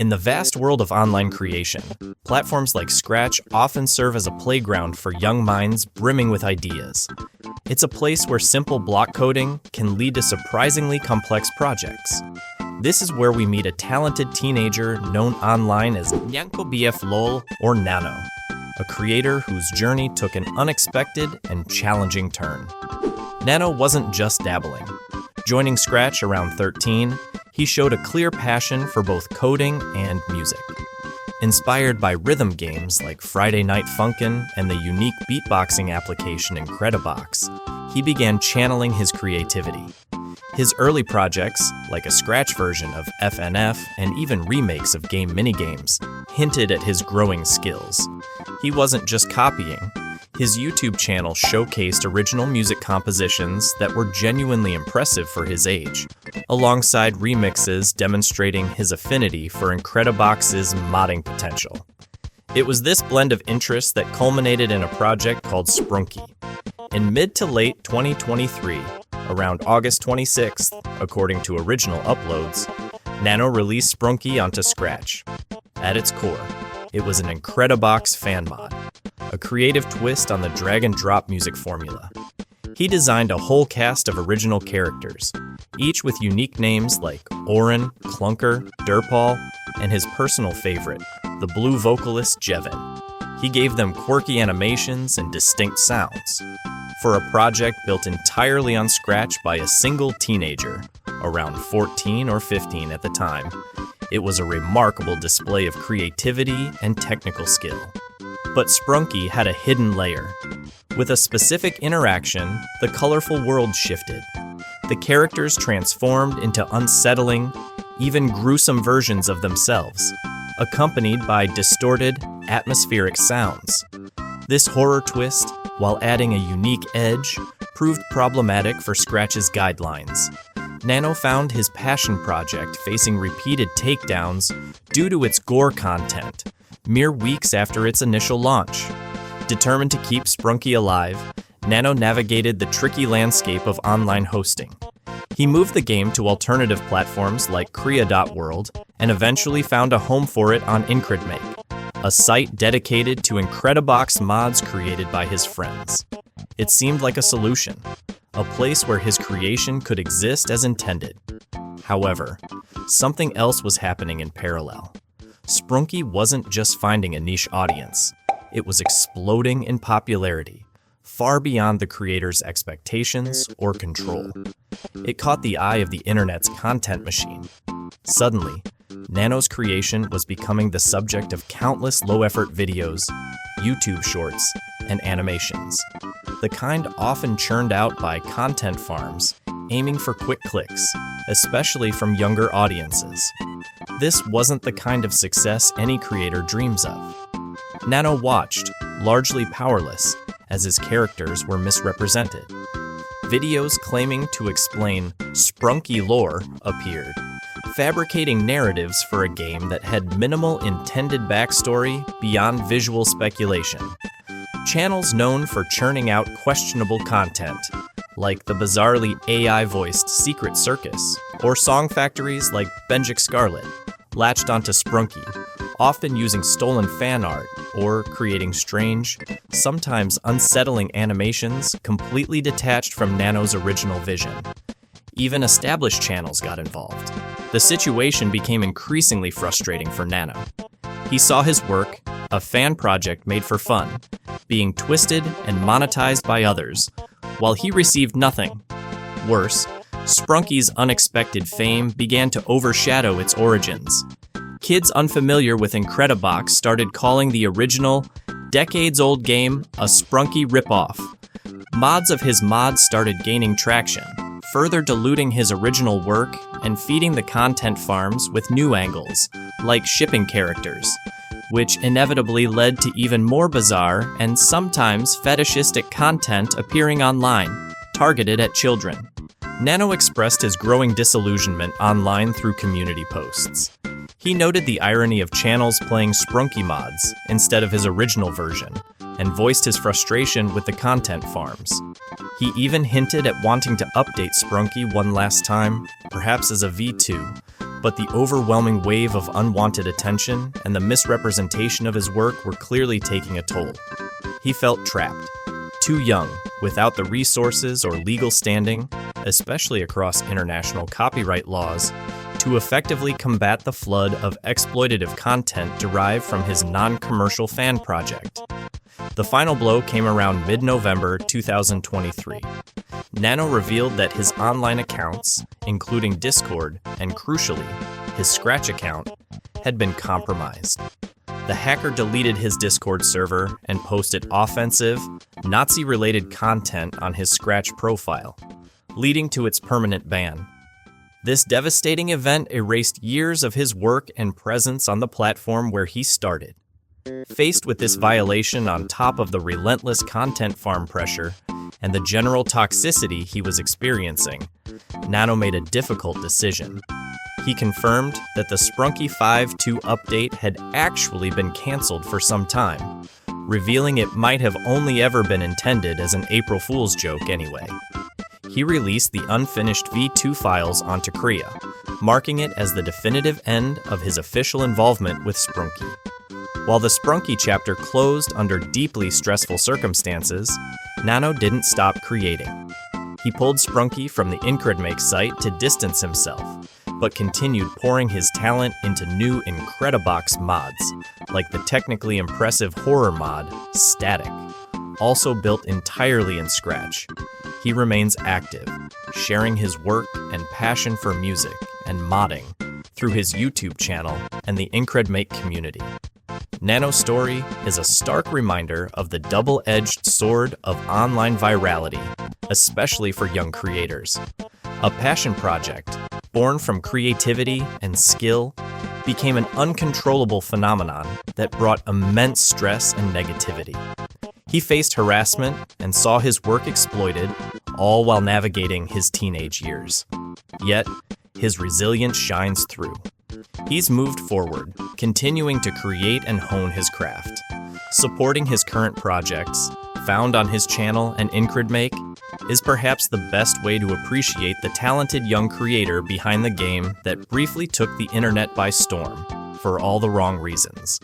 In the vast world of online creation, platforms like Scratch often serve as a playground for young minds brimming with ideas. It's a place where simple block coding can lead to surprisingly complex projects. This is where we meet a talented teenager known online as BF LOL or Nano, a creator whose journey took an unexpected and challenging turn. Nano wasn't just dabbling. Joining Scratch around 13, he showed a clear passion for both coding and music. Inspired by rhythm games like Friday Night Funkin' and the unique beatboxing application Incredibox, he began channeling his creativity. His early projects, like a Scratch version of FNF and even remakes of game minigames, hinted at his growing skills. He wasn't just copying. His YouTube channel showcased original music compositions that were genuinely impressive for his age, alongside remixes demonstrating his affinity for Incredibox's modding potential. It was this blend of interests that culminated in a project called Spurnky. In mid to late 2023, around August 26th, according to original uploads, Nano released Spurnky onto Scratch. At its core, it was an Incredibox fan mod, a creative twist on the drag-and-drop music formula. He designed a whole cast of original characters, each with unique names like Orin, Clunker, Durpal, and his personal favorite, the blue vocalist Jevin. He gave them quirky animations and distinct sounds. For a project built entirely on Scratch by a single teenager, around 14 or 15 at the time, it was a remarkable display of creativity and technical skill. But Spurnky had a hidden layer. With a specific interaction, the colorful world shifted. The characters transformed into unsettling, even gruesome versions of themselves, accompanied by distorted, atmospheric sounds. This horror twist, while adding a unique edge, proved problematic for Scratch's guidelines. Nano found his passion project facing repeated takedowns due to its gore content, mere weeks after its initial launch. Determined to keep Spurnky alive, Nano navigated the tricky landscape of online hosting. He moved the game to alternative platforms like Krea.world and eventually found a home for it on Incredmake, a site dedicated to Incredibox mods created by his friends. It seemed like a solution, a place where his creation could exist as intended. However, something else was happening in parallel. Spurnky wasn't just finding a niche audience, it was exploding in popularity, far beyond the creator's expectations or control. It caught the eye of the internet's content machine. Suddenly, Nano's creation was becoming the subject of countless low-effort videos, YouTube shorts, and animations, the kind often churned out by content farms aiming for quick clicks, especially from younger audiences. This wasn't the kind of success any creator dreams of. Nano watched, largely powerless, as his characters were misrepresented. Videos claiming to explain Spurnky lore appeared, fabricating narratives for a game that had minimal intended backstory beyond visual speculation. Channels known for churning out questionable content, like the bizarrely AI-voiced Secret Circus, or song factories like Benjik Scarlet, latched onto Spurnky, often using stolen fan art or creating strange, sometimes unsettling animations completely detached from Nano's original vision. Even established channels got involved. The situation became increasingly frustrating for Nano. He saw his work, a fan project made for fun, being twisted and monetized by others, while he received nothing. Worse, Spurnky's unexpected fame began to overshadow its origins. Kids unfamiliar with Incredibox started calling the original, decades-old game a Spurnky ripoff. Mods of his mods started gaining traction, further diluting his original work and feeding the content farms with new angles, like shipping characters, which inevitably led to even more bizarre and sometimes fetishistic content appearing online, targeted at children. Nano expressed his growing disillusionment online through community posts. He noted the irony of channels playing Spurnky mods instead of his original version, and voiced his frustration with the content farms. He even hinted at wanting to update Spurnky one last time, perhaps as a V2, But the overwhelming wave of unwanted attention and the misrepresentation of his work were clearly taking a toll. He felt trapped, too young, without the resources or legal standing, especially across international copyright laws, to effectively combat the flood of exploitative content derived from his non-commercial fan project. The final blow came around mid-November 2023. Nano revealed that his online accounts, including Discord and, crucially, his Scratch account, had been compromised. The hacker deleted his Discord server and posted offensive, Nazi-related content on his Scratch profile, leading to its permanent ban. This devastating event erased years of his work and presence on the platform where he started. Faced with this violation on top of the relentless content farm pressure and the general toxicity he was experiencing, Nano made a difficult decision. He confirmed that the Spurnky 5.2 update had actually been canceled for some time, revealing it might have only ever been intended as an April Fool's joke anyway. He released the unfinished V2 files onto Korea, marking it as the definitive end of his official involvement with Spurnky. While the Spurnky chapter closed under deeply stressful circumstances, Nano didn't stop creating. He pulled Spurnky from the IncredMake site to distance himself, but continued pouring his talent into new Incredibox mods, like the technically impressive horror mod, Static, also built entirely in Scratch. He remains active, sharing his work and passion for music and modding through his YouTube channel and the IncredMake community. Nano's story is a stark reminder of the double-edged sword of online virality, especially for young creators. A passion project, born from creativity and skill, became an uncontrollable phenomenon that brought immense stress and negativity. He faced harassment and saw his work exploited, all while navigating his teenage years. Yet, his resilience shines through. He's moved forward, continuing to create and hone his craft. Supporting his current projects, found on his channel and IncredMake, is perhaps the best way to appreciate the talented young creator behind the game that briefly took the internet by storm, for all the wrong reasons.